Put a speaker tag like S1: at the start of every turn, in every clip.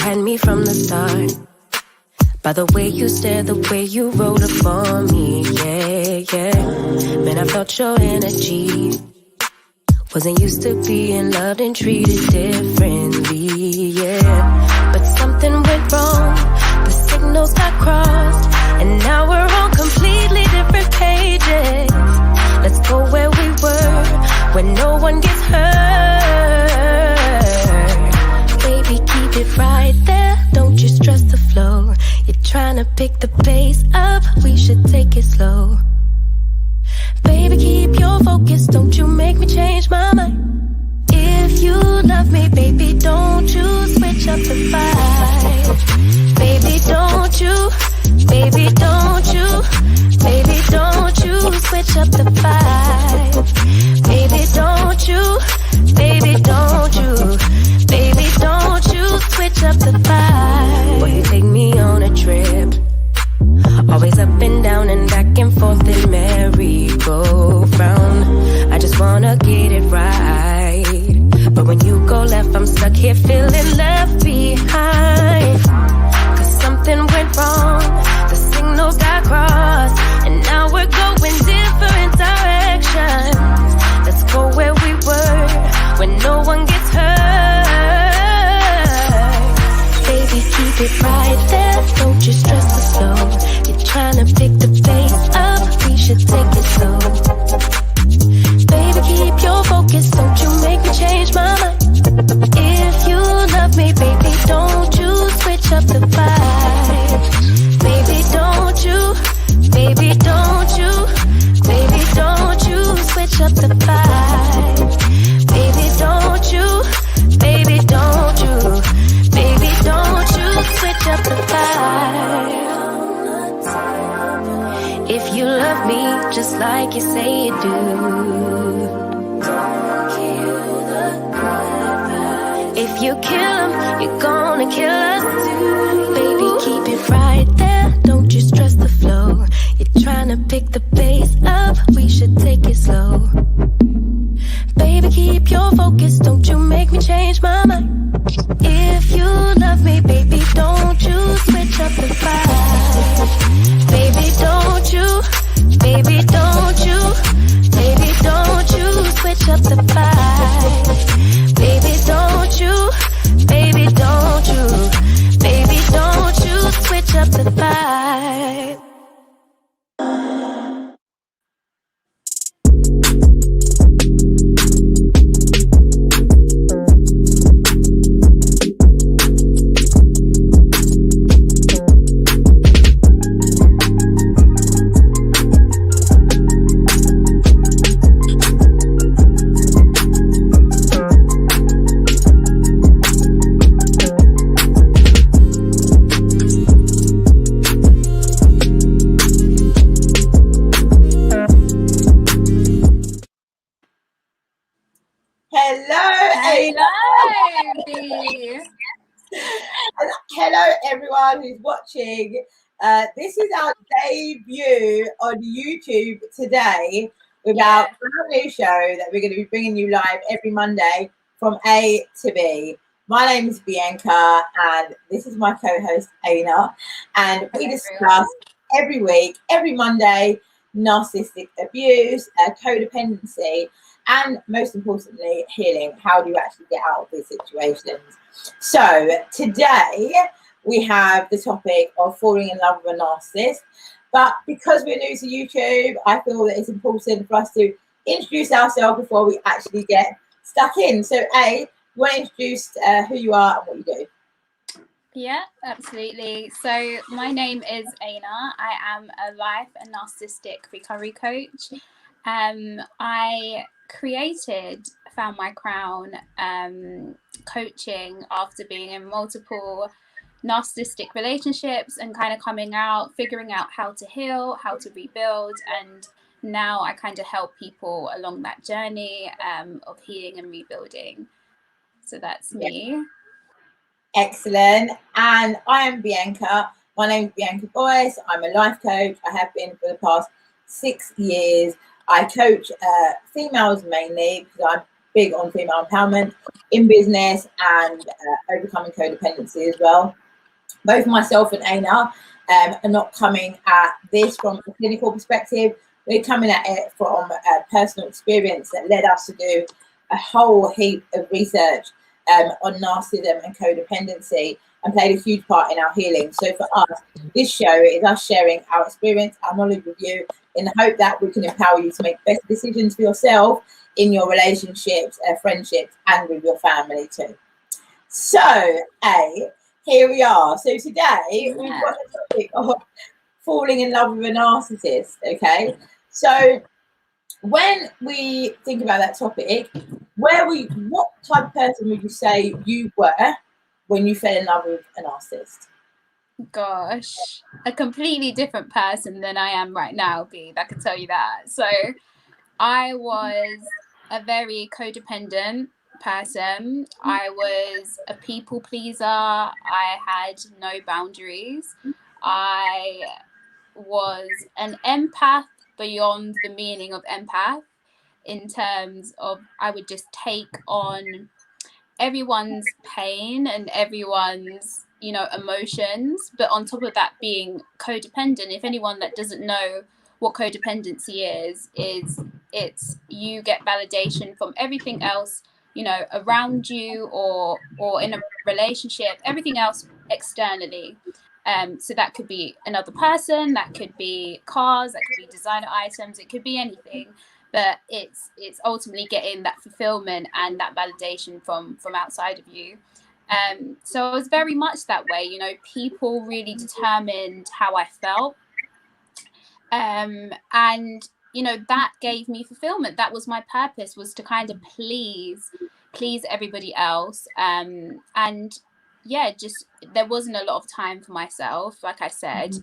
S1: had me from the start. By the way you stare, the way you roll up on me, yeah. Man, I felt your energy. Wasn't used to being loved and treated differently, yeah. But something went wrong, the signals got crossed, and now we're on completely different pages. Let's go where we were, where no one gets hurt. Baby, keep it right there, don't you stress the flow. You're trying to pick the pace up, we should take it slow. Baby, keep your focus, don't you make me change my mind. If you love me, baby, don't you switch up the vibe. Baby, don't you, baby, don't you, baby, don't you switch up the vibe. Baby, don't you, baby, don't you, baby, don't you switch up the vibe. Boy, you take me on a trip, always up and down and back and forth in merry-go-round. I just wanna get it right, but when you go left, I'm stuck here feeling left behind. Cause something went wrong, the signals got crossed, and now we're going different directions. Let's go where we were, when no one gets hurt. Baby, keep it right there, don't you stress the flow. You're trying to pick the pace up, we should take it slow. Baby, keep your focus, don't you make me change my mind. If you love me, baby, don't you switch up the vibe. Baby, don't you, baby, don't you, baby, don't you switch up the vibe. Baby, don't you, baby, don't you, baby, don't you switch up the vibe. If you love me just like you say you do, if you kill him, you're gonna kill us too. Baby, keep it right there, don't you stress the flow. You're trying to pick the pace up, we should take it slow. Baby, keep your focus, don't you make me change my mind. If you love me, baby, don't you switch up the vibe. Baby, don't you, baby, don't you, baby, don't you switch up the vibe. Baby, don't you, baby, don't you, baby, don't you switch up the vibe.
S2: Hello everyone who's watching. This is our debut on YouTube today with our brand new show that we're going to be bringing you live every Monday from A to B. My name is Bianca and this is my co-host Aina, and we discuss every week, every Monday, narcissistic abuse, codependency, and most importantly, healing. How do you actually get out of these situations? So today we have the topic of falling in love with a narcissist, but because we're new to YouTube, I feel that it's important for us to introduce ourselves before we actually get stuck in. So A, you want to introduce who you are and what you do?
S3: Yeah, absolutely. So my name is Aina. I am a life and narcissistic recovery coach. I found my crown coaching after being in multiple narcissistic relationships and kind of coming out, figuring out how to heal, how to rebuild, and now I kind of help people along that journey of healing and rebuilding. So that's me.
S2: Excellent. And I am Bianca. My name is Bianca Boyce. I'm a life coach. I have been for the past 6 years. I coach females mainly because I'm big on female empowerment in business and overcoming codependency as well. Both myself and Aina are not coming at this from a clinical perspective. We're coming at it from a personal experience that led us to do a whole heap of research on narcissism and codependency, and played a huge part in our healing. So for us, this show is us sharing our experience, our knowledge with you, in the hope that we can empower you to make better decisions for yourself in your relationships, friendships, and with your family too. So, here we are. So today we've got the topic of falling in love with a narcissist. Okay, so when we think about that topic, what type of person would you say you were when you fell in love with a narcissist?
S3: Gosh, a completely different person than I am right now, Bea. I can tell you that. So I was a very codependent person. I was a people pleaser. I had no boundaries. I was an empath beyond the meaning of empath, in terms of I would just take on everyone's pain and everyone's, you know, emotions, but on top of that, being codependent. If anyone that doesn't know what codependency is it's you get validation from everything else, you know, around you or in a relationship, everything else externally. So that could be another person, that could be cars, that could be designer items, it could be anything, but it's ultimately getting that fulfillment and that validation from outside of you. So it was very much that way, you know, people really determined how I felt. And, you know, that gave me fulfillment. That was my purpose, was to kind of please everybody else. And yeah, just there wasn't a lot of time for myself, like I said.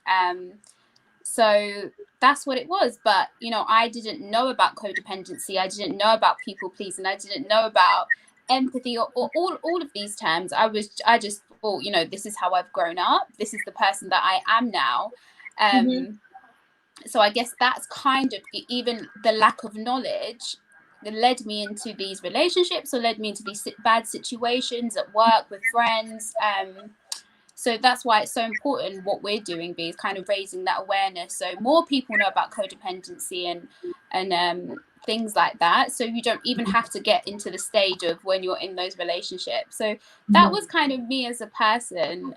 S3: So that's what it was. But, you know, I didn't know about codependency. I didn't know about people pleasing. I didn't know about empathy or all of these terms. I just thought, you know, this is how I've grown up. This is the person that I am now. So I guess that's kind of, even the lack of knowledge that led me into these relationships, or led me into these bad situations at work with friends. So that's why it's so important what we're doing, is kind of raising that awareness, so more people know about codependency and things like that, so you don't even have to get into the stage of when you're in those relationships. So that was kind of me as a person,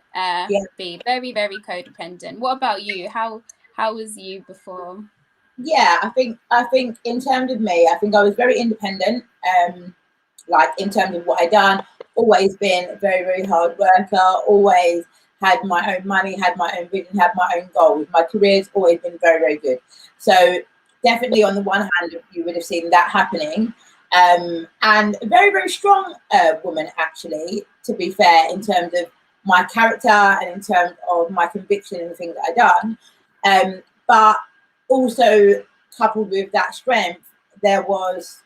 S3: be very, very codependent. What about you? How was you before?
S2: Yeah, I think in terms of me, I think I was very independent. Like in terms of what I done, always been a very, very hard worker, always had my own money, had my own vision, had my own goals. My career's always been very, very good. So definitely on the one hand, you would have seen that happening. And a very, very strong woman, actually, to be fair, in terms of my character and in terms of my conviction and the things that I done. But also coupled with that strength, there was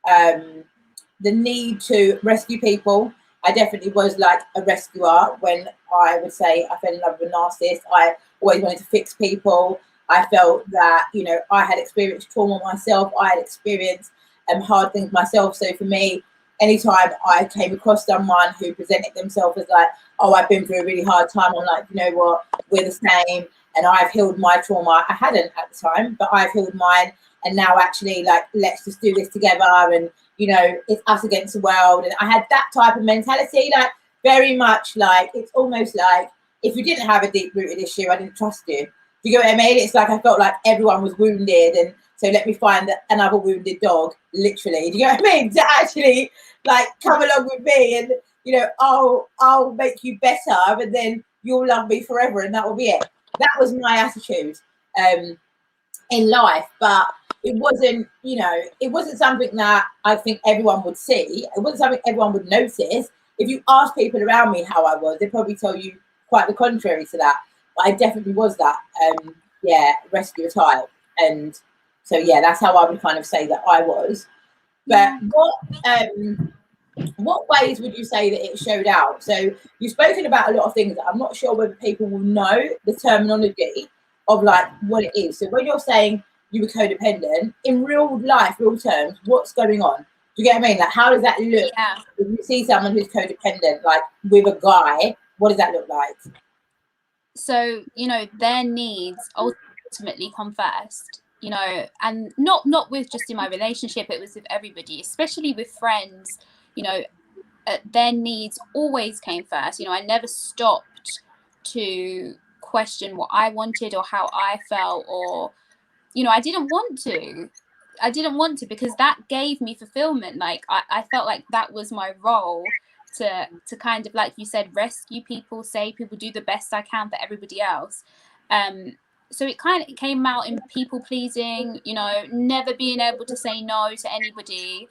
S2: the need to rescue people. I definitely was like a rescuer. When I would say I fell in love with a narcissist, I always wanted to fix people. I felt that, you know, I had experienced trauma myself. I had experienced hard things myself. So for me, anytime I came across someone who presented themselves as like, oh, I've been through a really hard time, I'm like, you know what, we're the same. And I've healed my trauma. I hadn't at the time, but I've healed mine. And now actually, like, let's just do this together. And, you know, it's us against the world. And I had that type of mentality, like very much like, it's almost like if you didn't have a deep rooted issue, I didn't trust you. Do you get what I mean? It's like I felt like everyone was wounded. And so let me find another wounded dog, literally. Do you get what I mean? To actually like come along with me and, you know, I'll make you better, and then you'll love me forever and that will be it. That was my attitude in life, but it wasn't, you know, it wasn't something that I think everyone would see. It wasn't something everyone would notice. If you ask people around me how I was, they'd probably tell you quite the contrary to that. But I definitely was that, rescue type. And so, yeah, that's how I would kind of say that I was. But what ways would you say that it showed out? So you've spoken about a lot of things that I'm not sure whether people will know the terminology of like what it is. So when you're saying you were codependent, in real life, real terms, what's going on? Do you get what I mean? Like, how does that look?
S3: Yeah.
S2: If you see someone who's codependent, like with a guy, what does that look like?
S3: So, you know, their needs ultimately come first, you know, and not with just in my relationship, it was with everybody, especially with friends, you know, their needs always came first. You know, I never stopped to question what I wanted or how I felt, or, you know, I didn't want to because that gave me fulfillment. Like I felt like that was my role, to kind of, like you said, rescue people, save people, do the best I can for everybody else. So it kind of came out in people pleasing, you know, never being able to say no to anybody,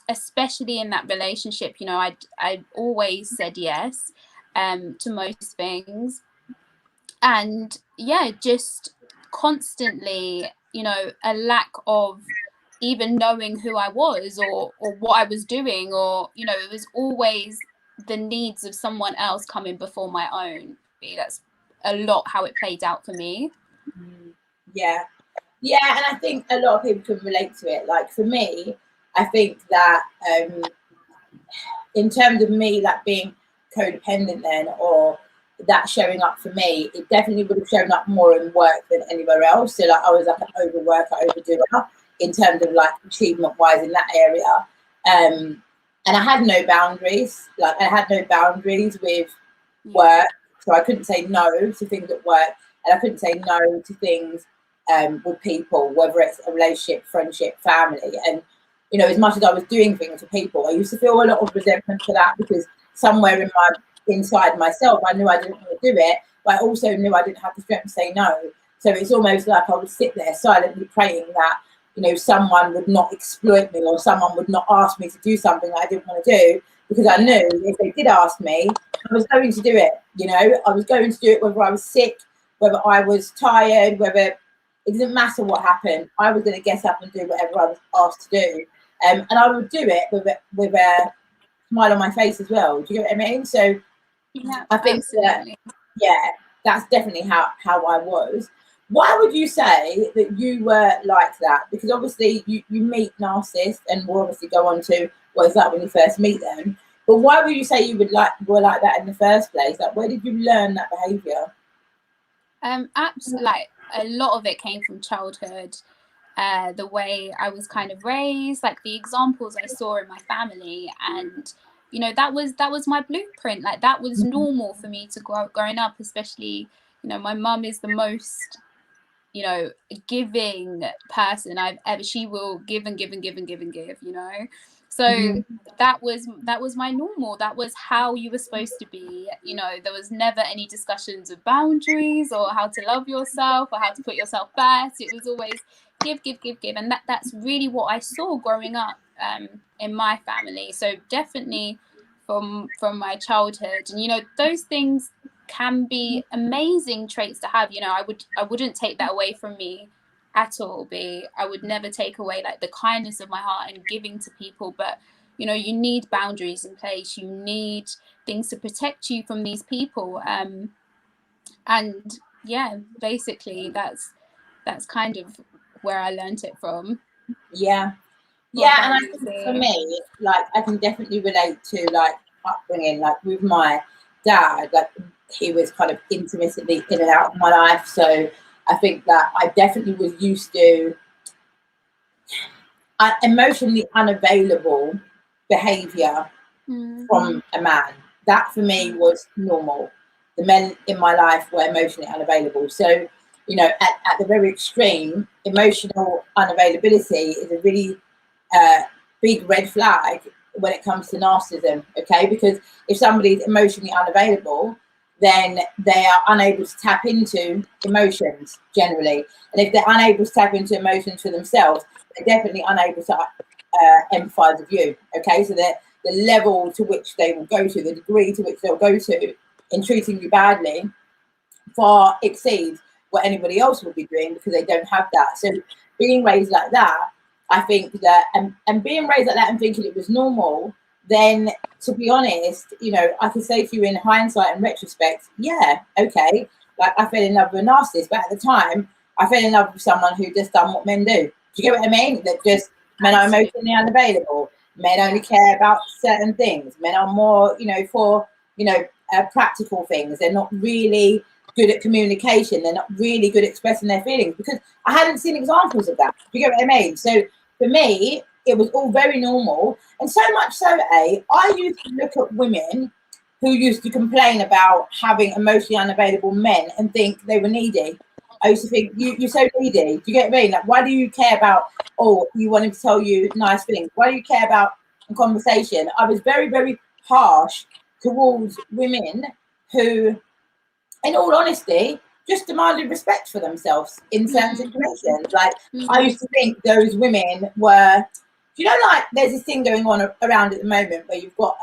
S3: especially in that relationship. You know, I always said yes to most things, and yeah, just constantly, you know, a lack of even knowing who I was, or what I was doing, or, you know, it was always the needs of someone else coming before my own. That's a lot how it played out for me.
S2: Yeah, yeah, and I think a lot of people can relate to it. Like for me, I think that in terms of me, like being codependent then, or that showing up for me, it definitely would have shown up more in work than anywhere else. So like I was like an overworker, overdoer in terms of like achievement wise in that area. And I had no boundaries. Like I had no boundaries with work. So I couldn't say no to things at work, and I couldn't say no to things with people, whether it's a relationship, friendship, family. And you know, as much as I was doing things for people, I used to feel a lot of resentment for that, because somewhere in my inside myself, I knew I didn't want to do it, but I also knew I didn't have the strength to say no. So it's almost like I would sit there silently praying that, you know, someone would not exploit me, or someone would not ask me to do something that I didn't want to do, because I knew if they did ask me, I was going to do it. You know, I was going to do it whether I was sick, whether I was tired, whether it didn't matter what happened. I was going to get up and do whatever I was asked to do. And I would do it with a smile on my face as well. Do you get what I mean? So
S3: Yeah,
S2: I think that, yeah, that's definitely how I was. Why would you say that you were like that? Because obviously you meet narcissists, and we'll obviously go on to what it's like when you first meet them. But why would you say you were like that in the first place? Like, where did you learn that behaviour?
S3: Absolutely. Like a lot of it came from childhood. The way I was kind of raised, like the examples I saw in my family, and you know, that was my blueprint. Like that was normal for me to growing up, especially, you know, my mum is the most, you know, giving person I've ever. She will give and give and give and give and give, you know. So that was my normal. That was how you were supposed to be. You know, there was never any discussions of boundaries or how to love yourself or how to put yourself first. It was always give, give, give, give, and that's really what I saw growing up in my family. So definitely from my childhood, and you know, those things can be amazing traits to have. You know, I wouldn't take that away from me at all. I would never take away like the kindness of my heart and giving to people, but you know, you need boundaries in place, you need things to protect you from these people, and yeah, basically that's kind of where I learned it from.
S2: Yeah.
S3: What
S2: Yeah, and
S3: about
S2: I
S3: you,
S2: think for
S3: Sue?
S2: me, like I can definitely relate to like upbringing, like with my dad, like he was kind of intermittently in and out of my life. So I think that I definitely was used to emotionally unavailable behavior from a man. That for me was normal. The men in my life were emotionally unavailable. So, you know, at the very extreme, emotional unavailability is a really big red flag when it comes to narcissism, okay? Because if somebody's emotionally unavailable, then they are unable to tap into emotions generally. And if they're unable to tap into emotions for themselves, they're definitely unable to empathize with you, okay? So that the level to which they will go to, the degree to which they'll go to in treating you badly far exceeds what anybody else will be doing, because they don't have that. So being raised like that, I think that, and being raised like that and thinking it was normal, then to be honest, you know, I can say to you in hindsight and retrospect, yeah, okay, like I fell in love with a narcissist, but at the time I fell in love with someone who just done what men do. Do you get what I mean? That just Men are emotionally unavailable. Men only care about certain things. Men are more, for, practical things. They're not really good at communication. They're not really good at expressing their feelings, because I hadn't seen examples of that. Do you get what I mean? So for me, it was all very normal. And so much so, I used to look at women who used to complain about having emotionally unavailable men and think they were needy. I used to think, you're so needy. Do you get what I mean? Like, why do you care about, you want him to tell you nice things? Why do you care about a conversation? I was very, very harsh towards women who, in all honesty, just demanded respect for themselves in certain situations. Like, I used to think those women were, like, there's this thing going on around at the moment where you've got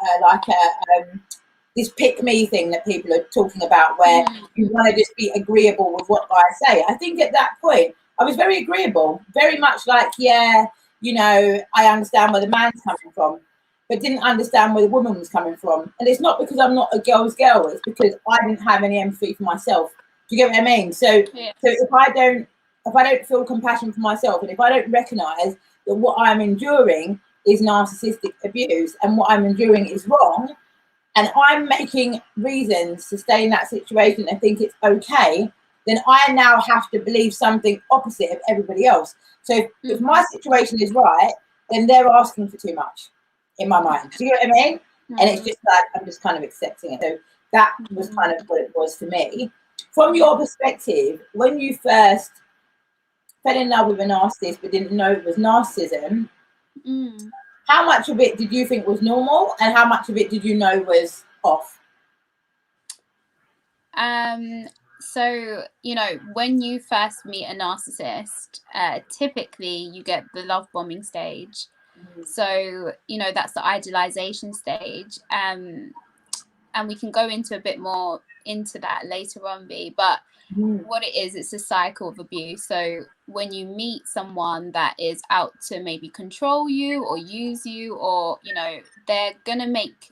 S2: this pick me thing that people are talking about, where you want to just be agreeable with what guys say. I think at that point, I was very agreeable, very much like, I understand where the man's coming from, but didn't understand where the woman was coming from. And it's not because I'm not a girl's girl, it's because I didn't have any empathy for myself. Do you get what I mean? So if I don't feel compassion for myself, and if I don't recognize that what I'm enduring is narcissistic abuse and what I'm enduring is wrong, and I'm making reasons to stay in that situation and think it's okay, then I now have to believe something opposite of everybody else. So if my situation is right, then they're asking for too much in my mind. Do you get what I mean? And it's just like, I'm just kind of accepting it. So that was kind of what it was for me. From your perspective, when you first fell in love with a narcissist but didn't know it was narcissism, how much of it did you think was normal, and how much of it did you know was off?
S3: So, when you first meet a narcissist, typically you get the love bombing stage. So, that's the idealization stage. And we can go into a bit more into that later on, B. But what it is, it's a cycle of abuse. So when you meet someone that is out to maybe control you or use you, or, they're going to make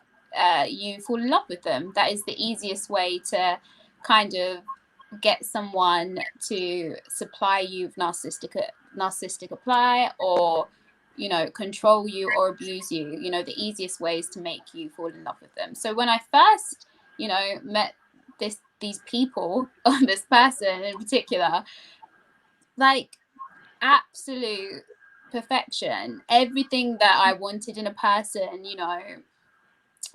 S3: you fall in love with them. That is the easiest way to kind of get someone to supply you with narcissistic apply, or control you or abuse you. The easiest way is to make you fall in love with them. So when I first met these people, or this person in particular, like, absolute perfection, everything that I wanted in a person,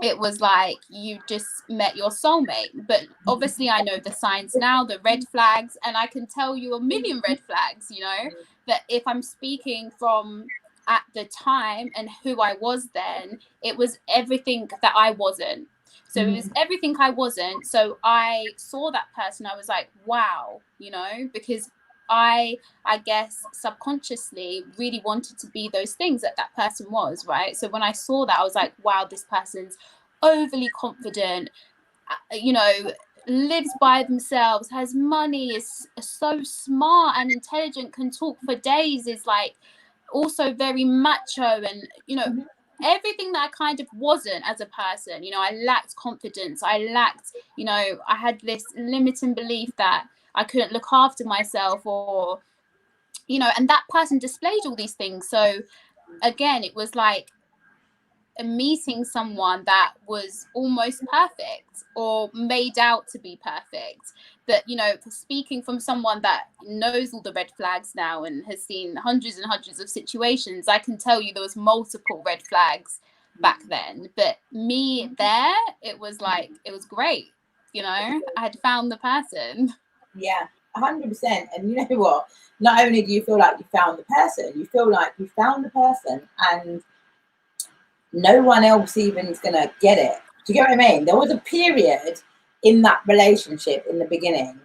S3: it was like you just met your soulmate. But obviously I know the signs now, the red flags, and I can tell you a million red flags, that if I'm speaking from at the time and who I was then, it was everything that I wasn't. So it was everything I wasn't. So I saw that person, I was like, wow, because I guess subconsciously really wanted to be those things that person was, right? So when I saw that, I was like, wow, this person's overly confident, lives by themselves, has money, is so smart and intelligent, can talk for days, is like also very macho, and everything that I kind of wasn't as a person. I lacked confidence, I lacked, I had this limiting belief that I couldn't look after myself, or and that person displayed all these things. So again, it was like meeting someone that was almost perfect or made out to be perfect. But speaking from someone that knows all the red flags now and has seen hundreds and hundreds of situations, I can tell you there was multiple red flags back then. But me there, it was like, it was great. I had found the person.
S2: Yeah, 100%. And you know what? Not only do you feel like you found the person, you feel like you found the person and no one else even is going to get it. Do you get what I mean? There was a period in that relationship in the beginning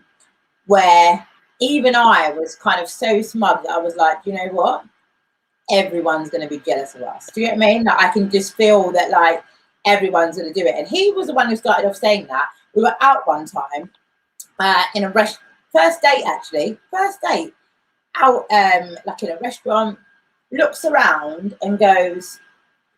S2: where even I was kind of so smug that I was like, you know what? Everyone's going to be jealous of us. Do you get what I mean? Like, I can just feel that, like, everyone's going to do it. And he was the one who started off saying that. We were out one time in a first date, out like in a restaurant, looks around and goes,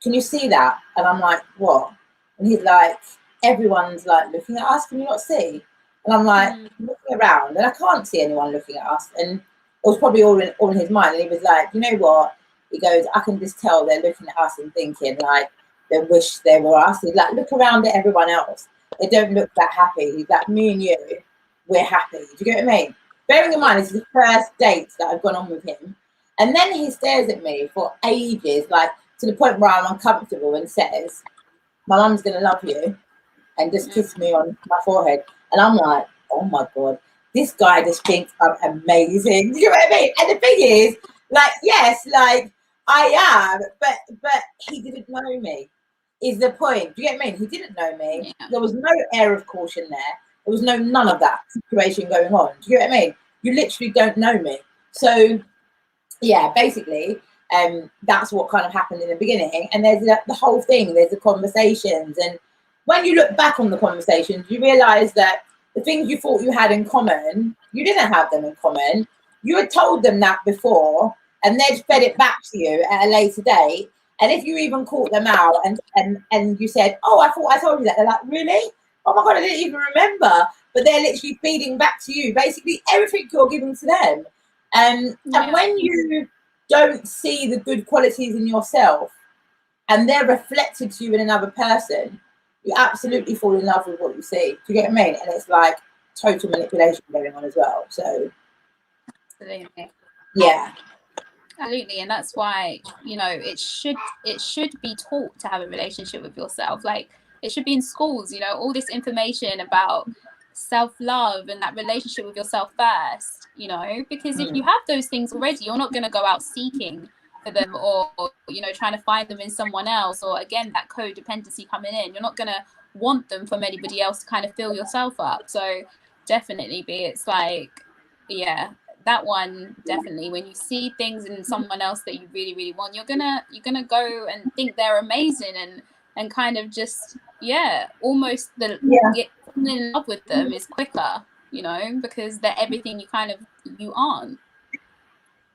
S2: can you see that? And I'm like, what? And he's like, everyone's like looking at us, can you not see? And I'm like, looking around, and I can't see anyone looking at us. And it was probably all in his mind. And he was like, you know what? He goes, I can just tell they're looking at us and thinking like they wish they were us. He's like, look around at everyone else. They don't look that happy. He's like, me and you, we're happy. Do you get what I mean? Bearing in mind, this is the first date that I've gone on with him. And then he stares at me for ages, like to the point where I'm uncomfortable, and says, my mum's going to love you, and just kiss me on my forehead. And I'm like, oh my God, this guy just thinks I'm amazing. Do you know what I mean? And the thing is, like, yes, like I am, but he didn't know me, is the point. Do you get what I mean? He didn't know me.
S3: Yeah.
S2: There was no air of caution there. There was none of that situation going on. Do you get what I mean? You literally don't know me. So yeah, basically, that's what kind of happened in the beginning. And there's the whole thing, there's the conversations. And when you look back on the conversations, you realize that the things you thought you had in common, you didn't have them in common. You had told them that before, and they'd fed it back to you at a later date. And if you even caught them out and you said, oh, I thought I told you that, they're like, really? Oh my God, I didn't even remember. But they're literally feeding back to you basically everything you're giving to them. And when you don't see the good qualities in yourself and they're reflected to you in another person, you absolutely fall in love with what you see. Do you get what I mean? And it's like total manipulation going on as well. So
S3: Absolutely.
S2: yeah.
S3: Absolutely. And that's why, you know, it should be taught to have a relationship with yourself. Like, it should be in schools, you know, all this information about self-love and that relationship with yourself first, you know, because if you have those things already, you're not going to go out seeking for them, or you know, trying to find them in someone else, or again, that codependency coming in. You're not going to want them from anybody else to kind of fill yourself up. So definitely it's like, yeah, that one, definitely, when you see things in someone else that you really, really want, you're gonna go and think they're amazing, and kind of just, yeah, almost get in love with them is quicker, you know, because they're everything you aren't.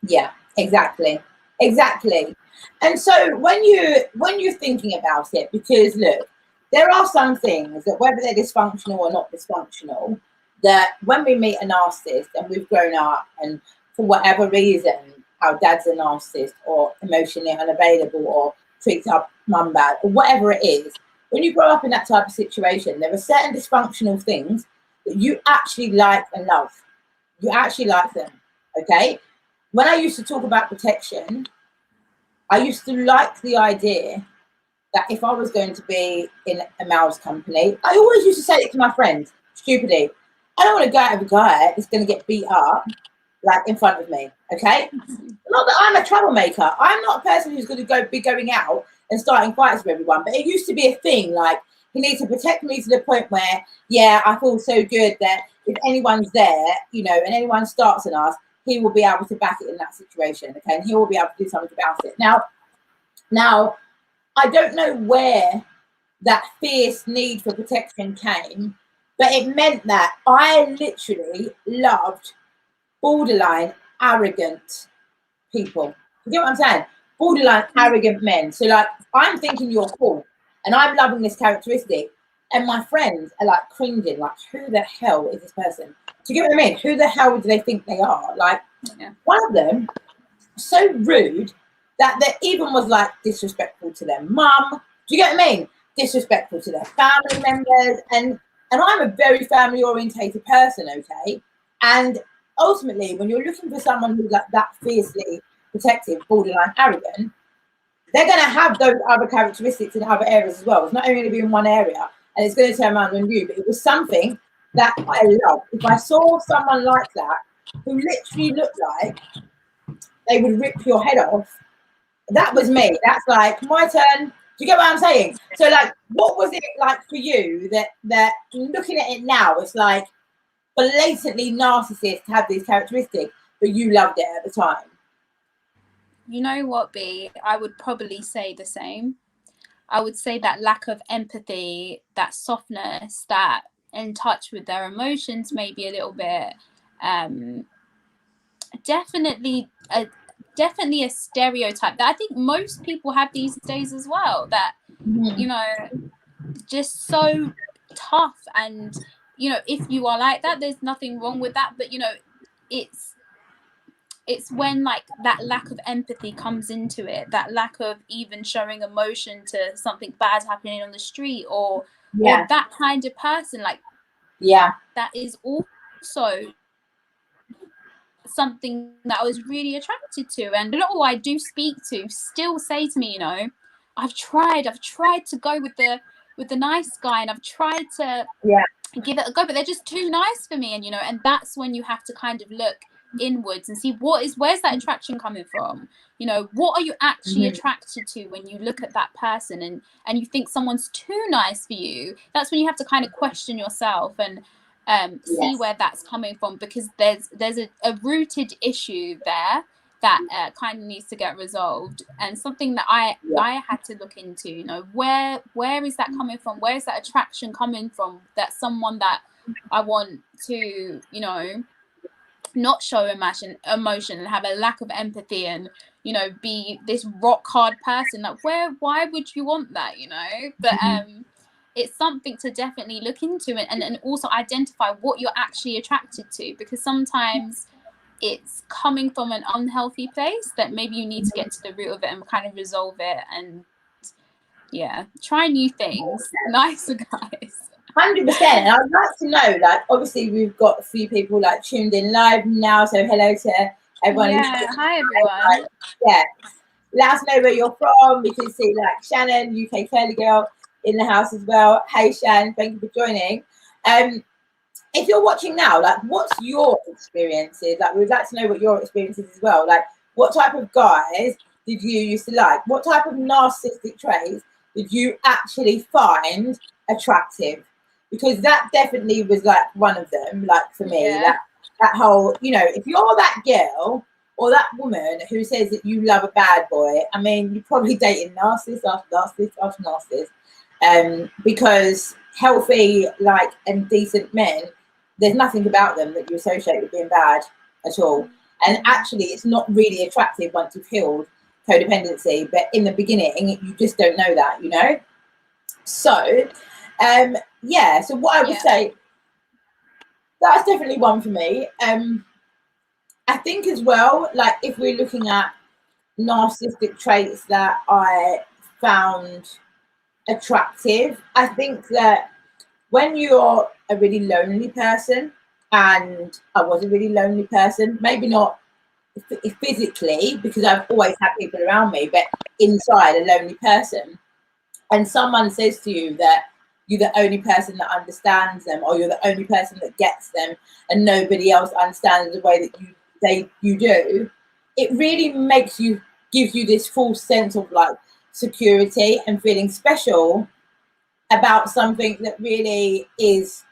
S2: Yeah, exactly. And so when you're thinking about it, because look, there are some things that, whether they're dysfunctional or not dysfunctional, that when we meet a narcissist and we've grown up, and for whatever reason our dad's a narcissist or emotionally unavailable or treats our mum bad or whatever it is, when you grow up in that type of situation, there are certain dysfunctional things that you actually like and love. You actually like them, okay? When I used to talk about protection, I used to like the idea that if I was going to be in a male's company, I always used to say it to my friends, stupidly, I don't want to go out with a guy that's going to get beat up, like, in front of me, okay? Not that I'm a troublemaker. I'm not a person who's going to be going out and starting fights with everyone, but it used to be a thing, like, he needs to protect me to the point where, yeah, I feel so good that if anyone's there, you know, and anyone starts on us, he will be able to back it in that situation, okay? And he will be able to do something about it. Now, I don't know where that fierce need for protection came, but it meant that I literally loved borderline arrogant people. You get what I'm saying? Borderline arrogant men. So, like, I'm thinking you're cool, and I'm loving this characteristic, and my friends are like cringing, like, who the hell is this person? Do you get what I mean? Who the hell do they think they are? Like, one of them, so rude that they even was like disrespectful to their mum. Do you get what I mean? Disrespectful to their family members, and I'm a very family orientated person, okay? And ultimately, when you're looking for someone who's like that fiercely protective, borderline arrogant, they're going to have those other characteristics in other areas as well. It's not only going to be in one area, and it's going to turn around on you. But it was something that I loved. If I saw someone like that, who literally looked like they would rip your head off, that was me. That's like my turn. Do you get what I'm saying? So, like, what was it like for you that looking at it now, it's like blatantly narcissists have these characteristics, but you loved it at the time?
S3: You know what, B? I would probably say the same. I would say that lack of empathy, that softness, that in touch with their emotions, maybe a little bit. Definitely a stereotype that I think most people have these days as well. That you know, just so tough, and you know, if you are like that, there's nothing wrong with that. But you know, it's it's when like that lack of empathy comes into it, that lack of even showing emotion to something bad happening on the street, or that kind of person, like that is also something that I was really attracted to. And a lot of who I do speak to still say to me, you know, I've tried to go with the nice guy, and I've tried to give it a go, but they're just too nice for me. And you know, and that's when you have to kind of look inwards and see where's that attraction coming from. You know, what are you actually attracted to when you look at that person and you think someone's too nice for you? That's when you have to kind of question yourself and see where that's coming from, because there's a rooted issue there that kind of needs to get resolved, and something that I had to look into. You know, where is that coming from? Where is that attraction coming from? That someone that I want to, you know, not show emotion and have a lack of empathy, and you know, be this rock hard person. Like, why would you want that? You know, but it's something to definitely look into, and also identify what you're actually attracted to, because sometimes it's coming from an unhealthy place that maybe you need to get to the root of it and kind of resolve it, and try new things. Nice guys.
S2: 100%. And I'd like to know, like, obviously we've got a few people like tuned in live now, so hello to everyone.
S3: Hi everyone.
S2: Let us know where you're from. We can see like Shannon, UK Curly Girl, in the house as well. Hey Shan, thank you for joining. If you're watching now, like, what's your experiences? Like, we'd like to know what your experiences as well. Like, what type of guys did you used to like? What type of narcissistic traits did you actually find attractive? Because that definitely was like one of them, like for me, that whole, you know, if you're that girl or that woman who says that you love a bad boy, I mean, you're probably dating narcissist after narcissist after narcissist, because healthy, like, and decent men, there's nothing about them that you associate with being bad at all. And actually, it's not really attractive once you've healed codependency, but in the beginning, you just don't know that, you know? So, so what I would say, that's definitely one for me. I think as well, like, if we're looking at narcissistic traits that I found attractive, I think that when you're a really lonely person, and I was a really lonely person, maybe not physically, because I've always had people around me, but inside, a lonely person, and someone says to you that you're the only person that understands them, or you're the only person that gets them, and nobody else understands the way that you do, it really gives you this false sense of like security and feeling special about something that really is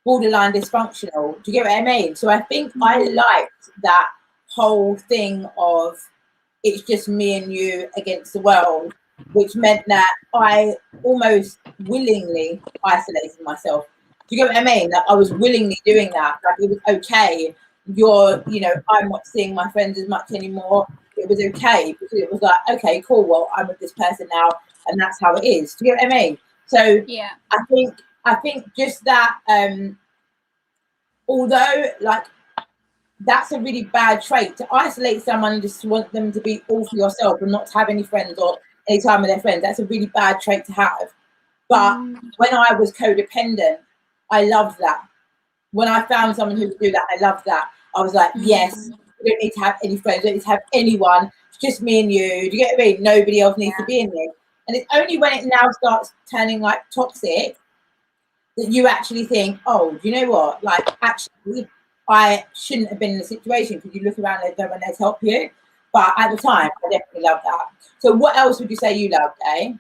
S2: borderline dysfunctional. Do you get what I mean? So I think I liked that whole thing of it's just me and you against the world, which meant that I almost willingly isolated myself. Do you get what I mean? That I was willingly doing that. Like, it was okay. I'm not seeing my friends as much anymore. It was okay, because it was like, okay, cool. Well, I'm with this person now, and that's how it is. Do you get what I mean? So I think just that, although like that's a really bad trait, to isolate someone and just want them to be all for yourself and not to have any friends or any time with their friends, that's a really bad trait to have. But when I was codependent, I loved that. When I found someone who would do that, I loved that. I was like, yes, you don't need to have any friends, you don't need to have anyone. It's just me and you. Do you get what I mean? Nobody else needs to be in this. And it's only when it now starts turning like toxic that you actually think, oh, you know what? Like, actually, I shouldn't have been in the situation, because you look around and no one else help you. But at the time, I definitely loved that. So what else would you say you loved, eh?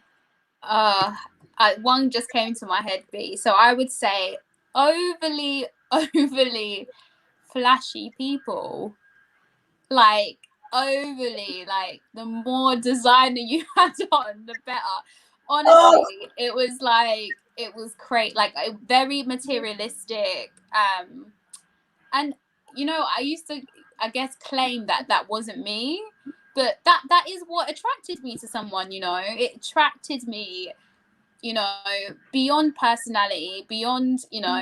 S3: One just came to my head, B. So I would say overly flashy people. Like, overly, like, the more designer you had on, the better. Honestly, it was great, like, very materialistic. And you know, I used to, I guess, claim that wasn't me, but that is what attracted me to someone. You know, it attracted me, you know, beyond personality, beyond, you know,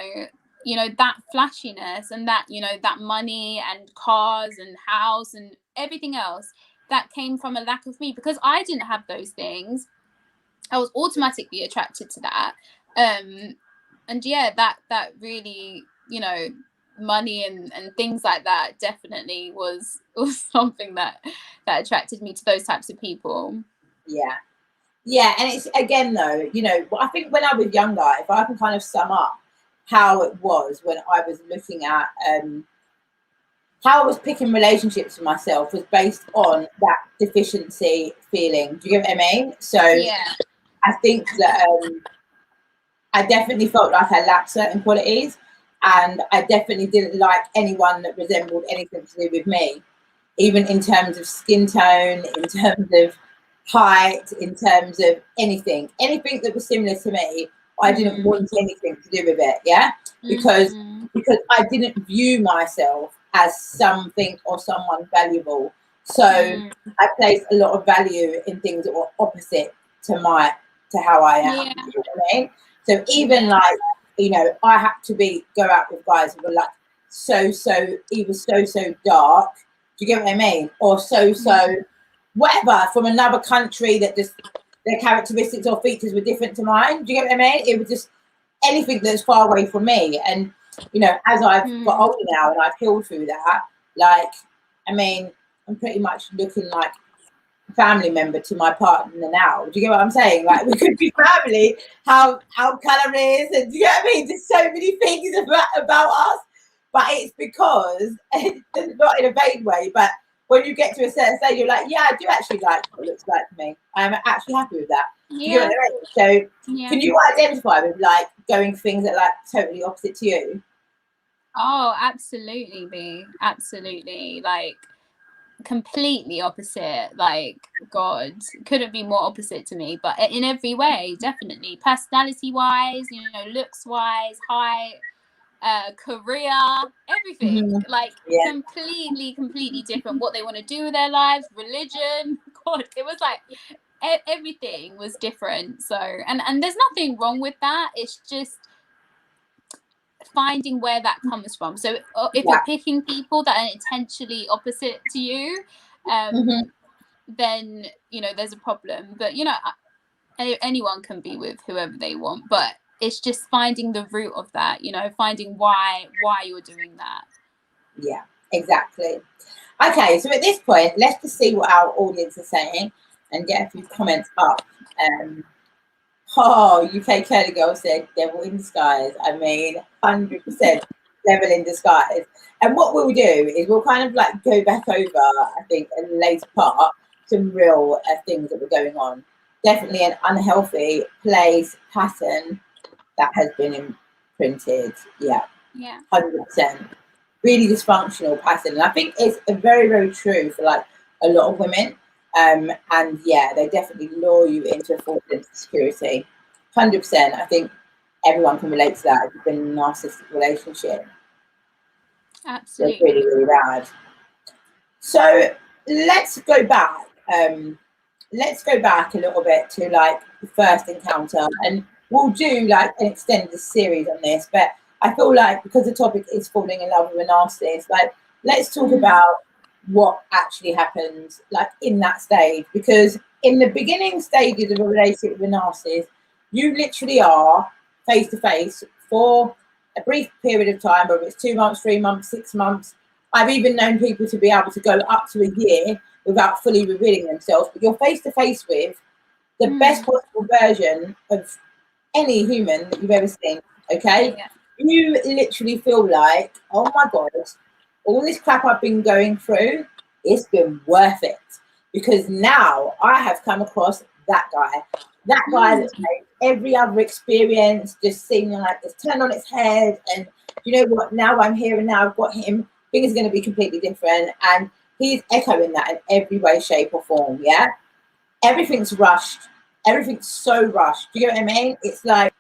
S3: you know, that flashiness and that, you know, that money and cars and house and everything else, that came from a lack of me, because I didn't have those things. I was automatically attracted to that. And yeah, that really, you know, money and things like that definitely was something that attracted me to those types of people.
S2: Yeah, and it's again though, you know, I think when I was younger, if I can kind of sum up how it was when I was looking at how I was picking relationships for myself, was based on that deficiency feeling. Do you get what I mean? So
S3: Yeah.
S2: I think that I definitely felt like I lacked certain qualities, and I definitely didn't like anyone that resembled anything to do with me, even in terms of skin tone, in terms of height, in terms of anything that was similar to me. I didn't want anything to do with it. Yeah, because I didn't view myself as something or someone valuable. So I placed a lot of value in things that were opposite to how I am.
S3: Yeah.
S2: You know what I mean? So even like, you know, I had to go out with guys who were like either so dark. Do you get what I mean? Or so whatever, from another country, that just their characteristics or features were different to mine. Do you get what I mean? It was just anything that's far away from me. And you know, as I've got older now and I've healed through that, like, I mean, I'm pretty much looking like a family member to my partner now. Do you get what I'm saying? Like, we could be family, how colour is, and do you get what I mean? There's so many things about us, but it's because, not in a vain way, but when you get to a certain stage, you're like, yeah, I do actually like what it looks like to me. I'm actually happy with that. Do you get what I mean? So can you identify with like going things that are like totally opposite to you?
S3: Oh, absolutely, B. Absolutely. Like, completely opposite. Like, God, couldn't be more opposite to me, but in every way, definitely. Personality wise, you know, looks wise, height, career, everything. Like, completely different. What they want to do with their lives, religion. God, it was like everything was different. So, and there's nothing wrong with that. It's just finding where that comes from. So if you're picking people that are intentionally opposite to you, then, you know, there's a problem. But, you know, anyone can be with whoever they want, but it's just finding the root of that, you know, finding why you're doing that.
S2: Yeah, exactly. Okay, so at this point, let's just see what our audience is saying and get a few comments up. UK Curly Girl said devil in disguise. I mean, 100% devil in disguise. And what we'll do is we'll kind of like go back over, I think, in the later part, some real things that were going on. Definitely an unhealthy place pattern that has been imprinted. Yeah. 100%. Really dysfunctional pattern. And I think it's very, very true for like a lot of women. And yeah, they definitely lure you into a false sense of security. 100%. I think everyone can relate to that if you've been in a narcissistic relationship.
S3: Absolutely.
S2: It's really, really bad. So let's go back. Let's go back a little bit to like the first encounter, and we'll do like an extended series on this. But I feel like because the topic is falling in love with a narcissist, like let's talk about what actually happens like in that stage, because in the beginning stages of a relationship with a narcissist, you literally are face to face for a brief period of time, whether it's 2 months, 3 months, 6 months. I've even known people to be able to go up to a year without fully revealing themselves, but you're face to face with the best possible version of any human that you've ever seen. Okay, you literally feel like, oh my god, all this crap I've been going through, it's been worth it, because now I have come across that guy that's made every other experience just seem like it's turned on its head. And you know what, now I'm here and now I've got him, things are going to be completely different, and he's echoing that in every way, shape or form. Yeah, everything's rushed, everything's so rushed. Do you get what I mean? It's like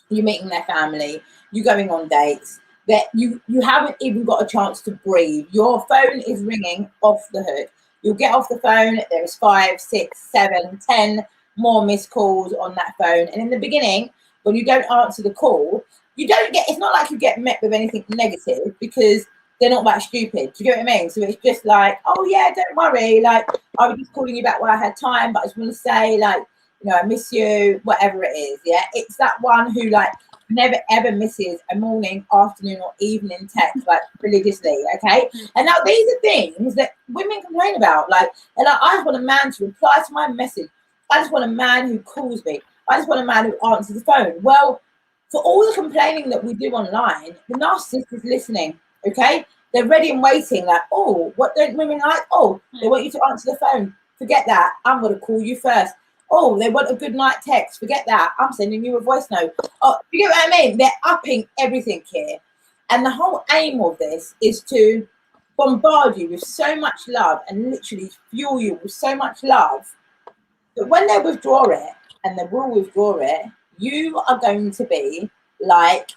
S2: you're meeting their family, you're going on dates, that you haven't even got a chance to breathe. Your phone is ringing off the hook. You'll get off the phone, there's 5, 6, 7, 10 more missed calls on that phone. And in the beginning, when you don't answer the call, you don't get, it's not like you get met with anything negative because they're not that stupid. Do you get what I mean? So it's just like, oh yeah, don't worry. Like, I was just calling you back while I had time, but I just want to say, like, you know, I miss you, whatever it is. Yeah. It's that one who like never ever misses a morning, afternoon, or evening text, like religiously. Okay. And now these are things that women complain about. Like, and like, I just want a man to reply to my message. I just want a man who calls me. I just want a man who answers the phone. Well, for all the complaining that we do online, the narcissist is listening. Okay, they're ready and waiting. Like, oh, what don't women like? Oh, they want you to answer the phone. Forget that. I'm going to call you first. Oh, they want a good night text. Forget that. I'm sending you a voice note. Oh, you get what I mean? They're upping everything here. And the whole aim of this is to bombard you with so much love and literally fuel you with so much love that when they withdraw it, and they will withdraw it, you are going to be like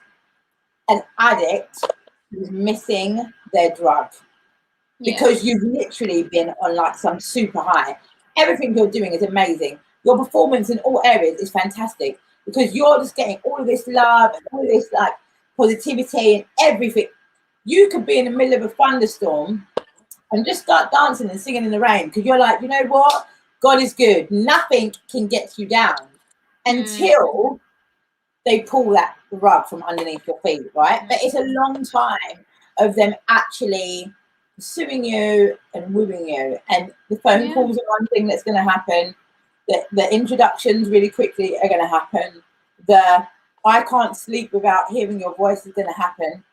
S2: an addict who's missing their drug. Because you've literally been on like some super high. Everything you're doing is amazing. Your performance in all areas is fantastic because you're just getting all of this love and all of this like positivity and everything. You could be in the middle of a thunderstorm and just start dancing and singing in the rain because you're like, you know what? God is good. Nothing can get you down until they pull that rug from underneath your feet, right? But it's a long time of them actually pursuing you and wooing you. And the phone calls are one thing that's going to happen. The introductions really quickly are going to happen. The I can't sleep without hearing your voice is going to happen.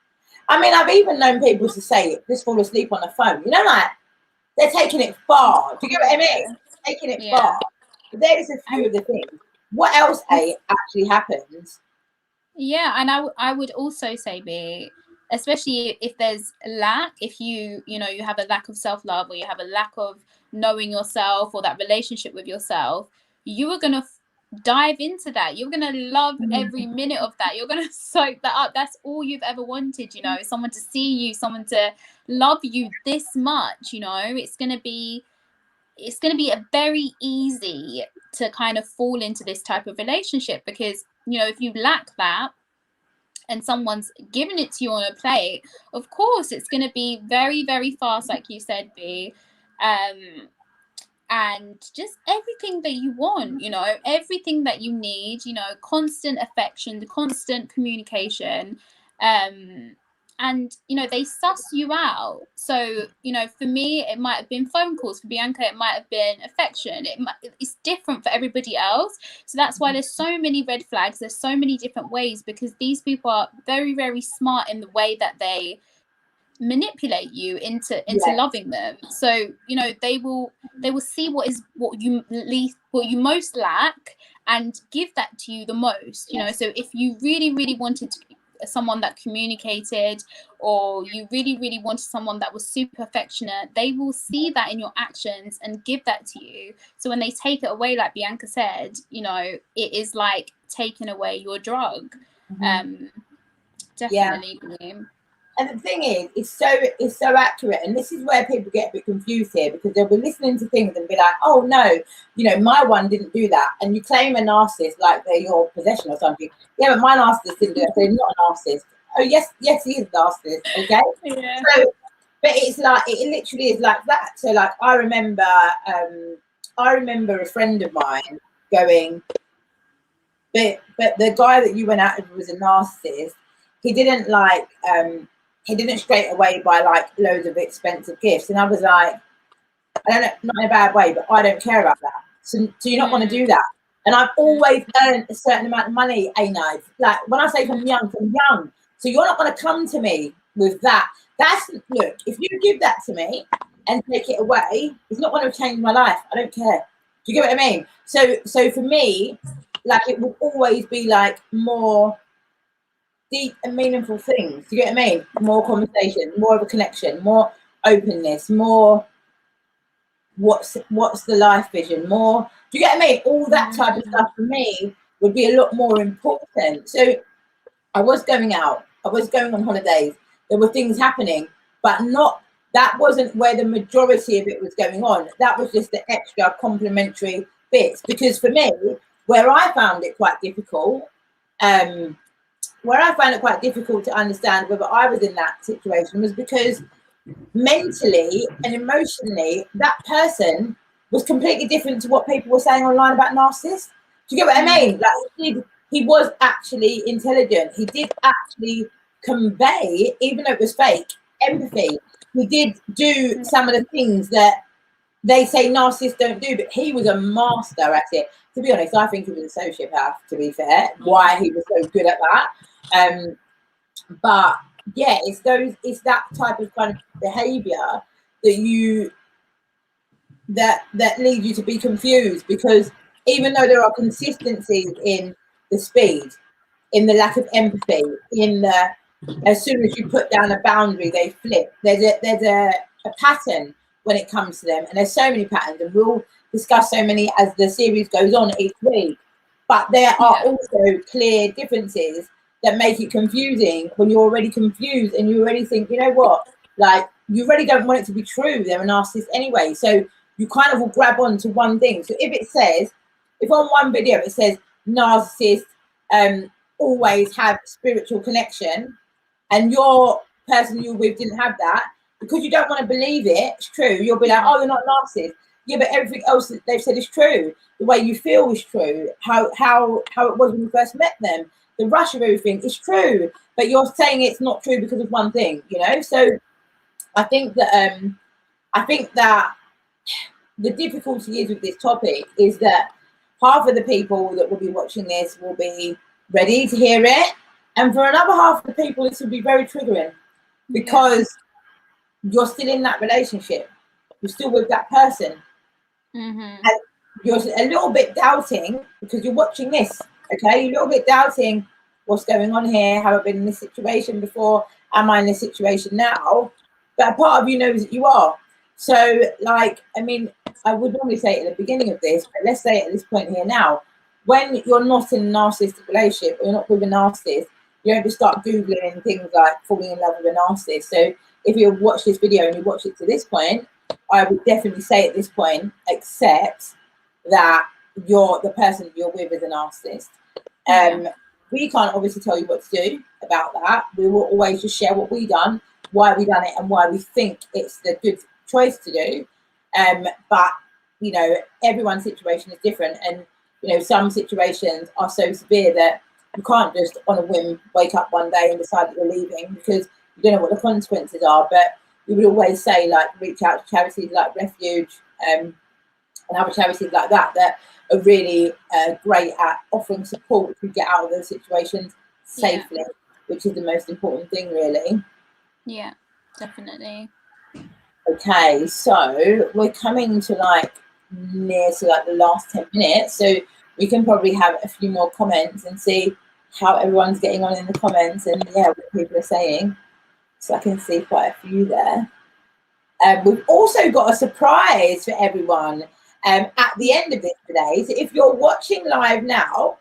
S2: I mean, I've even known people to say, just fall asleep on the phone. You know, like, they're taking it far. Do you get what I mean? Taking it far. But there's a few of the things. What else, actually happens?
S3: Yeah, and I would also say, B, especially if there's lack, if you know, you have a lack of self-love or you have a lack of knowing yourself or that relationship with yourself, you are going to dive into that. You're going to love every minute of that. You're going to soak that up. That's all you've ever wanted, you know, someone to see you, someone to love you this much, you know. It's going to be a very easy to kind of fall into this type of relationship because, you know, if you lack that and someone's giving it to you on a plate, of course it's going to be very, very fast, like you said, B. And just everything that you want, you know, everything that you need, you know, constant affection, the constant communication, and, you know, they suss you out. So, you know, for me, it might have been phone calls. For Bianca, it might have been affection. It's different for everybody else. So that's why there's so many red flags. There's so many different ways because these people are very, very smart in the way that they manipulate you into loving them. So, you know, they will see what you most lack and give that to you the most, you know. So if you really, really wanted someone that communicated, or you really, really wanted someone that was super affectionate, they will see that in your actions and give that to you. So when they take it away, like Bianca said, you know, it is like taking away your drug. Definitely.
S2: And the thing is, it's so accurate. And this is where people get a bit confused here because they'll be listening to things and be like, oh no, you know, my one didn't do that. And you claim a narcissist like they're your possession or something. Yeah, but my narcissist didn't do that. So he's not a narcissist. Oh yes, he is a narcissist. Okay.
S3: Yeah.
S2: So, but it's like, it literally is like that. So like, I remember a friend of mine going, but the guy that you went out with was a narcissist. He didn't like, he didn't straight away buy like loads of expensive gifts. And I was like, I don't know, not in a bad way, but I don't care about that. So you're not going to do that. And I've always earned a certain amount of money, like when I say from young. So you're not going to come to me with that. Look, if you give that to me and take it away, it's not going to change my life. I don't care. Do you get what I mean? So for me, like, it will always be like more deep and meaningful things. Do you get what I mean? More conversation, more of a connection, more openness, more what's the life vision, more, do you get what I mean? All that type of stuff for me would be a lot more important. So I was going out, I was going on holidays, there were things happening, but that wasn't where the majority of it was going on. That was just the extra complementary bits. Because for me, where I found it quite difficult, where I found it quite difficult to understand whether I was in that situation was because mentally and emotionally, that person was completely different to what people were saying online about narcissists. Do you get what I mean? Like he was actually intelligent. He did actually convey, even though it was fake, empathy. He did do some of the things that they say narcissists don't do, but he was a master at it. To be honest, I think he was a sociopath, to be fair, why he was so good at that. But yeah, it's that type of kind of behavior that leads you to be confused, because even though there are consistencies in the speed, in the lack of empathy, in the as soon as you put down a boundary, they flip. There's a pattern when it comes to them, and there's so many patterns, and we'll discuss so many as the series goes on each week. But there are also clear differences that make it confusing when you're already confused and you already think, you know what, like you really don't want it to be true. They're a narcissist anyway, so you kind of will grab on to one thing. So if on one video it says narcissist always have spiritual connection, and your person you're with didn't have that, because you don't want to believe it's true, you'll be like, oh, you're not a narcissist. Yeah, but everything else that they've said is true. The way you feel is true. How it was when you first met them. The rush of everything is true. But you're saying it's not true because of one thing, you know? So I think that the difficulty is with this topic is that half of the people that will be watching this will be ready to hear it. And for another half of the people, this will be very triggering, because you're still in that relationship. You're still with that person. And you're a little bit doubting because you're watching this, okay? You're a little bit doubting what's going on here. Have I been in this situation before? Am I in this situation now? But a part of you knows that you are. So, like, I mean, I would normally say it at the beginning of this, but let's say it at this point here now. When you're not in a narcissistic relationship, or you're not with a narcissist, you don't just start Googling things like falling in love with a narcissist. So if you watch this video and you watch it to this point, I would definitely say at this point, accept that the person you're with is a narcissist. We can't obviously tell you what to do about that. We will always just share what we done, why we done it, and why we think it's the good choice to do. But you know, everyone's situation is different, and you know, some situations are so severe that you can't just on a whim wake up one day and decide that you're leaving, because you don't know what the consequences are. But we would always say, like, reach out to charities like Refuge and other charities like that are really great at offering support to get out of those situations safely, which is the most important thing, really.
S3: Yeah, definitely.
S2: Okay, so we're coming to near to the last 10 minutes, so we can probably have a few more comments and see how everyone's getting on in the comments, and what people are saying. So I can see quite a few there. We've also got a surprise for everyone at the end of this today. So if you're watching live now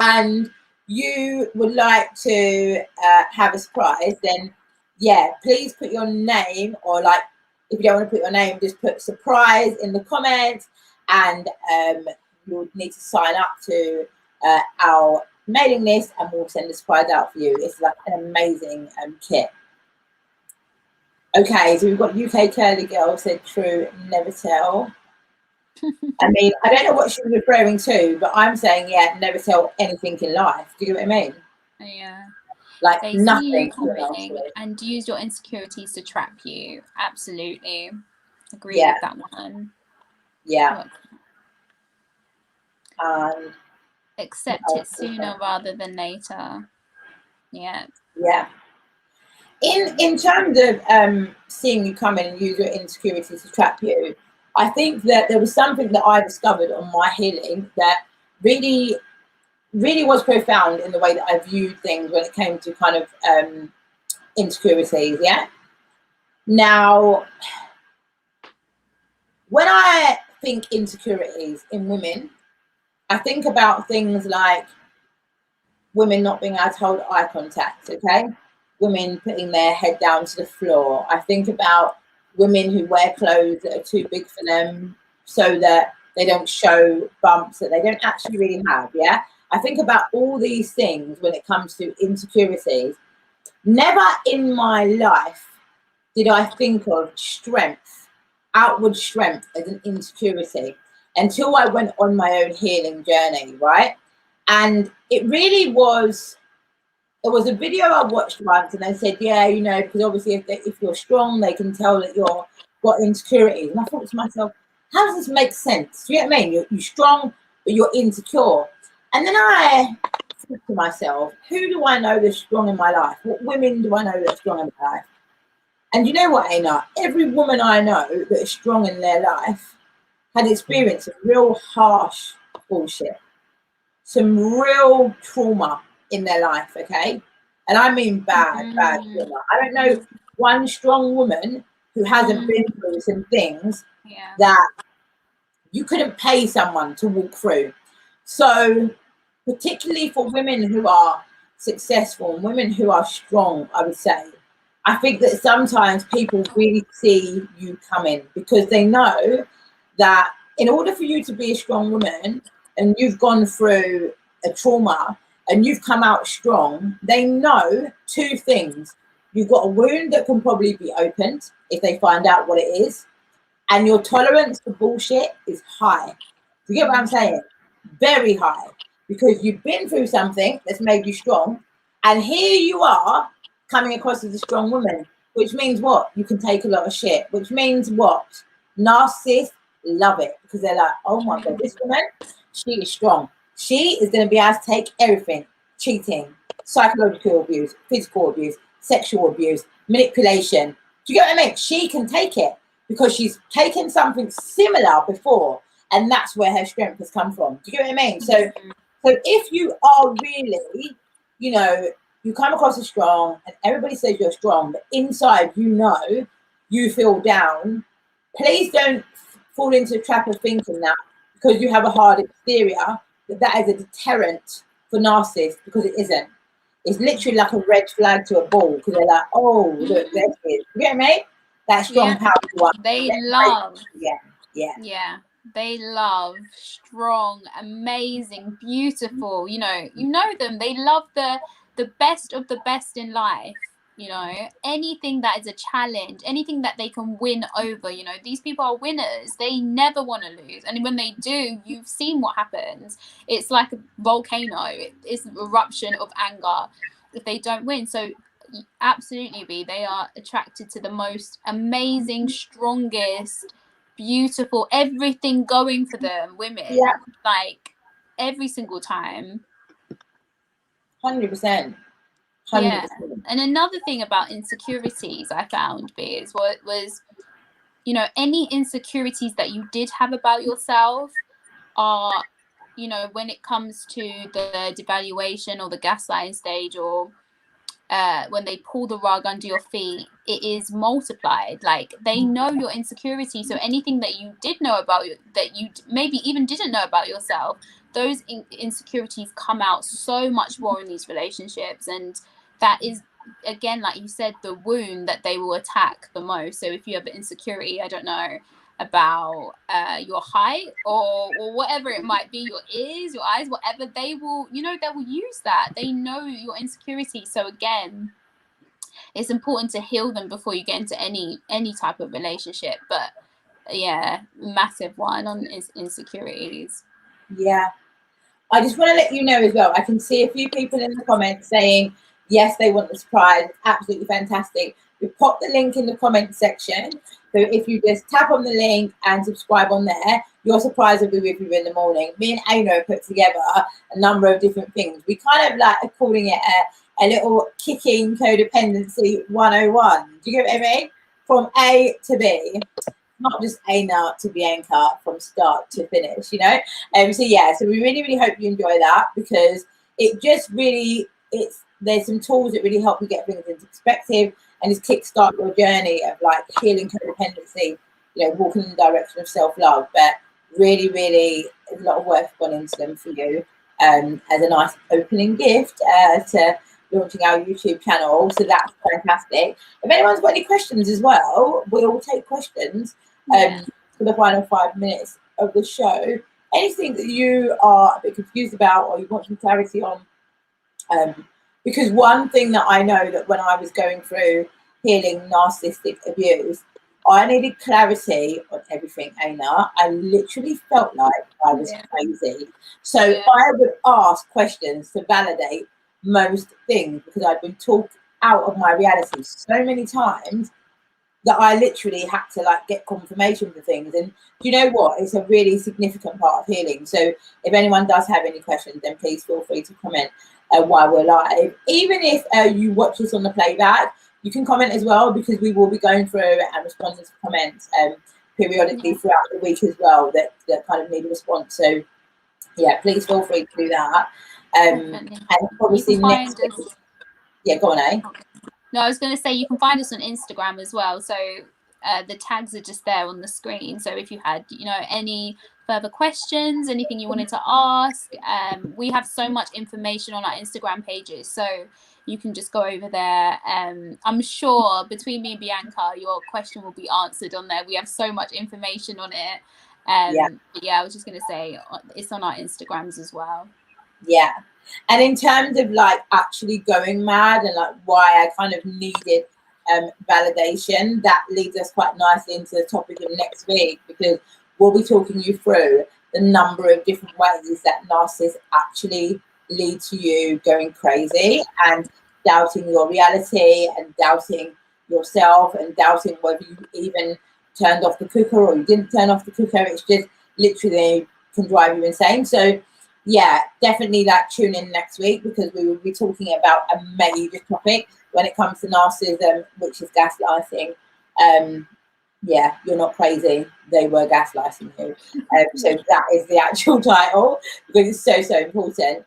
S2: and you would like to have a surprise, then please put your name, or if you don't want to put your name, just put surprise in the comments, and you'll need to sign up to our mailing list, and we'll send the surprise out for you. It's like an amazing kit. Okay, so we've got UK Curly Girl said true, never tell. I mean, I don't know what she was referring to, but I'm saying, never tell anything in life. Do you know what I mean?
S3: Yeah.
S2: Like
S3: they
S2: nothing.
S3: See you coming and use your insecurities to trap you. Absolutely. Agree with that one.
S2: Yeah.
S3: Accept it sooner rather than later. Yeah.
S2: Yeah. In terms of seeing you come in and use your insecurities to trap you, I think that there was something that I discovered on my healing that really, really was profound in the way that I viewed things when it came to kind of insecurities. Yeah. Now, when I think insecurities in women, I think about things like women not being able to hold eye contact, okay? Women putting their head down to the floor. I think about women who wear clothes that are too big for them so that they don't show bumps that they don't actually really have, yeah? I think about all these things when it comes to insecurities. Never in my life did I think of strength, outward strength, as an insecurity until I went on my own healing journey, right? And it really was, there was a video I watched once and they said, yeah, you know, because obviously if you're strong, they can tell that you're got insecurities. And I thought to myself, how does this make sense? Do you know what I mean? You're strong, but you're insecure. And then I thought to myself, who do I know that's strong in my life? What women do I know that's strong in my life? And you know what, Aina? Every woman I know that is strong in their life had experienced some real harsh bullshit, some real trauma in their life, okay? And I mean bad trauma. I don't know one strong woman who hasn't been through some things that you couldn't pay someone to walk through. So particularly for women who are successful and women who are strong, I would say, I think that sometimes people really see you coming because they know that in order for you to be a strong woman and you've gone through a trauma and you've come out strong, they know two things. You've got a wound that can probably be opened if they find out what it is, and your tolerance for bullshit is high. Do you get what I'm saying? Very high, because you've been through something that's made you strong, and here you are coming across as a strong woman, which means what? You can take a lot of shit, which means what? Narcissists love it because they're like, oh my God, this woman, she is strong. She is going to be able to take everything: cheating, psychological abuse, physical abuse, sexual abuse, manipulation. Do you get what I mean? She can take it because she's taken something similar before, and that's where her strength has come from. Do you get what I mean? So if you are really, you know, you come across as strong and everybody says you're strong, but inside, you know, you feel down, please don't fall into the trap of thinking that because you have a hard exterior, that is a deterrent for narcissists, because it isn't. It's literally like a red flag to a ball because they're like, oh, look, there it is. You get me? That strong, powerful one.
S3: They love.
S2: Yeah.
S3: They love strong, amazing, beautiful. You know them. They love the best of the best in life. You know, anything that is a challenge, anything that they can win over. You know, these people are winners. They never want to lose, and when they do, you've seen what happens. It's like a volcano. It's an eruption of anger if they don't win. So absolutely, B, they are attracted to the most amazing, strongest, beautiful, everything going for them women. Like every single time.
S2: 100%. 100%.
S3: Yeah. And another thing about insecurities I found, B, is what was, you know, any insecurities that you did have about yourself are, you know, when it comes to the devaluation or the gaslighting stage, or when they pull the rug under your feet, it is multiplied. Like they know your insecurity, so anything that you did know about that you maybe even didn't know about yourself, those insecurities come out so much more in these relationships. And that is, again, like you said, the wound that they will attack the most. So if you have an insecurity, I don't know, about your height or whatever it might be, your ears, your eyes, whatever, they will use that. They know your insecurity. So again, it's important to heal them before you get into any type of relationship. But yeah, massive one on insecurities.
S2: Yeah, I just want to let you know as well, I can see a few people in the comments saying yes, they want the surprise. It's absolutely fantastic. We popped the link in the comment section. So if you just tap on the link and subscribe on there, your surprise will be with you in the morning. Me and Aino put together a number of different things. We kind of like are calling it a little kicking codependency 101. Do you get what I mean? From A to B. Not just Aina to Bianca from start to finish, you know? So yeah, so we really, really hope you enjoy that, because it just really, there's some tools that really help you get things into perspective and just kickstart your journey of like healing codependency, you know, walking in the direction of self-love. But really, really, there's a lot of work gone into them for you as a nice opening gift to launching our YouTube channel. So that's fantastic. If anyone's got any questions as well, we'll take questions for the final 5 minutes of the show. anything that you are a bit confused about or you want some clarity on. Because one thing that I know that when I was going through healing narcissistic abuse, I needed clarity on everything, Aina. I literally felt like I was crazy. So I would ask questions to validate most things because I'd been talked out of my reality so many times that I literally had to like get confirmation for things. And you know what? It's a really significant part of healing. So if anyone does have any questions, then please feel free to comment while we're live. Even if you watch this on the playback, you can comment as well because we will be going through and responding to comments periodically throughout the week as well that kind of need a response. So yeah, please feel free to do that. And obviously next week, go on, eh?
S3: No, I was going to say you can find us on Instagram as well. So the tags are just there on the screen. So if you had, any further questions, anything you wanted to ask, we have so much information on our Instagram pages. So you can just go over there. I'm sure between me and Bianca, your question will be answered on there. We have so much information on it. But I was just going to say it's on our Instagrams as well.
S2: Yeah. And in terms of like actually going mad and like why I kind of needed validation, that leads us quite nicely into the topic of next week because we'll be talking you through the number of different ways that narcissists actually lead to you going crazy and doubting your reality and doubting yourself and doubting whether you even turned off the cooker or you didn't turn off the cooker. It's just literally can drive you insane. So yeah, definitely like tune in next week because we will be talking about a major topic when it comes to narcissism, which is gaslighting. Yeah, you're not crazy. They were gaslighting you. So that is the actual title because it's so important.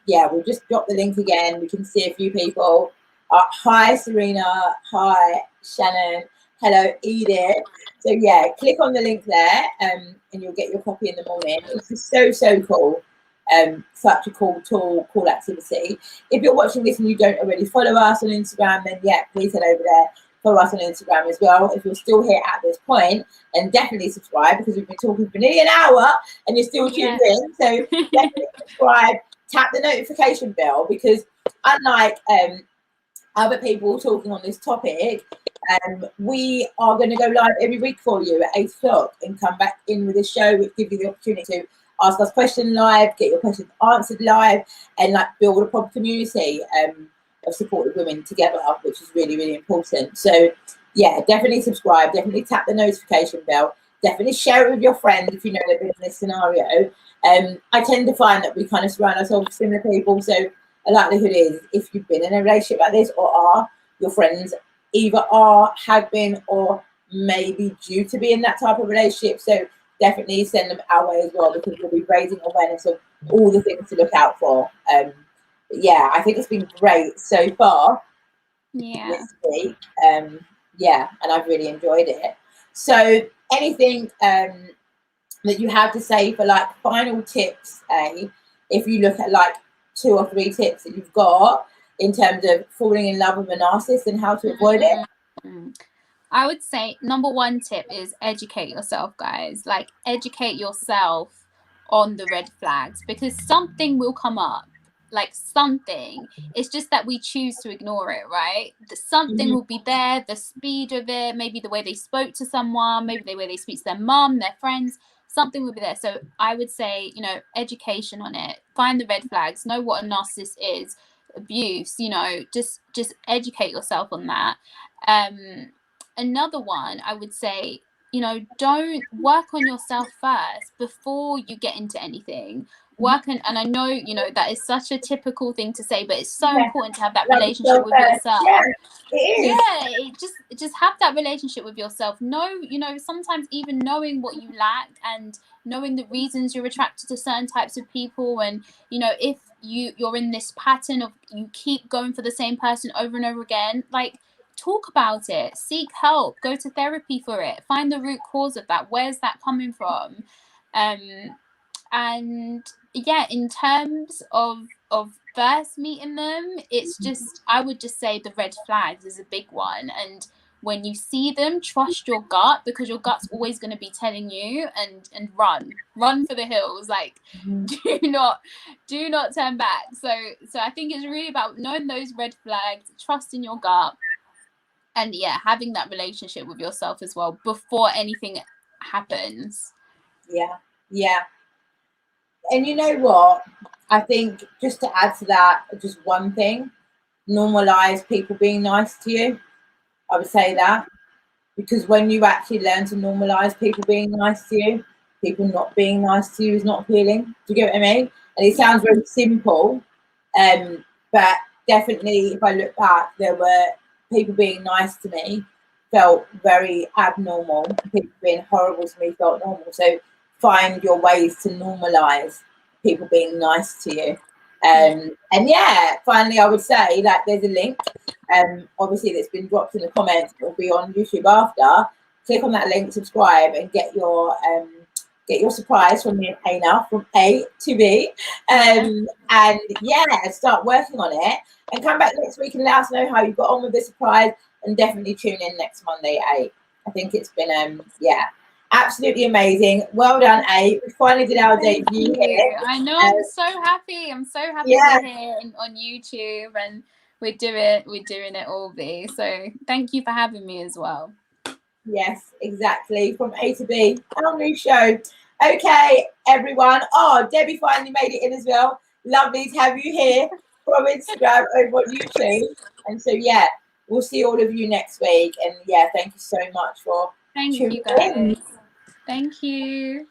S2: Yeah, we'll just drop the link again. We can see a few people. Hi, Serena. Hi, Shannon. Hello, Edith. So yeah, click on the link there and you'll get your copy in the morning. It's just so cool. Such a cool tool, cool activity. If you're watching this and you don't already follow us on Instagram, then yeah, please head over there. Follow us on Instagram as well. If you're still here at this point, then definitely subscribe because we've been talking for nearly an hour and you're still tuned in. So definitely subscribe, tap the notification bell because unlike other people talking on this topic, we are going to go live every week for you at 8 o'clock and come back in with a show which gives you the opportunity to ask us questions live, get your questions answered live, and like build a proper community of supportive women together, which is really important. So yeah, definitely subscribe, definitely tap the notification bell, definitely share it with your friends if you know they've been in this scenario. I tend to find that we kind of surround ourselves with similar people, so a likelihood is if you've been in a relationship like this or are, your friends either are, have been, or maybe due to be in that type of relationship. So definitely send them our way as well because we'll be raising awareness of all the things to look out for. But yeah, I think it's been great so far this week. Yeah, and I've really enjoyed it. So anything that you have to say for like final tips, if you look at like 2 or 3 tips that you've got in terms of falling in love with a narcissist and how to avoid it?
S3: I would say number 1 tip is educate yourself, guys. Like educate yourself on the red flags because something will come up. Like something. It's just that we choose to ignore it, right? Something will be there, the speed of it, maybe the way they spoke to someone, maybe the way they speak to their mum, their friends, something will be there. So I would say, education on it. Find the red flags, know what a narcissist is, abuse, just educate yourself on that. Another one, I would say, don't work on yourself first before you get into anything. And I know, that is such a typical thing to say, but it's so important to have that relationship with yourself.
S2: Yeah, it
S3: is. Just have that relationship with yourself. Sometimes even knowing what you lack and knowing the reasons you're attracted to certain types of people, and if you're in this pattern of you keep going for the same person over and over again, like talk about it, seek help, go to therapy for it, find the root cause of that. Where's that coming from? And yeah, in terms of first meeting them, it's just, I would just say the red flags is a big one, and when you see them, trust your gut, because your gut's always going to be telling you, and run for the hills. Like, do not turn back. So I think it's really about knowing those red flags, trusting your gut, and having that relationship with yourself as well before anything happens.
S2: Yeah. And you know what? I think just to add to that, just one thing, normalize people being nice to you. I would say that, because when you actually learn to normalize people being nice to you, people not being nice to you is not appealing. Do you get what I mean? And it sounds very simple, but definitely if I look back, there were people being nice to me felt very abnormal. People being horrible to me felt normal. So find your ways to normalize people being nice to you. And finally, I would say, like, there's a link, obviously that's been dropped in the comments. It will be on YouTube after. Click on that link, subscribe, and get your surprise from me and Aina, from A to B, and start working on it. And come back next week and let us know how you got on with the surprise. And definitely tune in next Monday at 8. I think it's been absolutely amazing. Well done, A. We finally did our debut here.
S3: I know. I'm so happy. We're here on YouTube, and we're doing it all, B. So thank you for having me as well.
S2: Yes, exactly. From A to B, our new show. Okay, everyone. Oh, Debbie finally made it in as well. Lovely to have you here from Instagram over on YouTube. And so we'll see all of you next week. And thank you so much for tuning in.
S3: Thank you.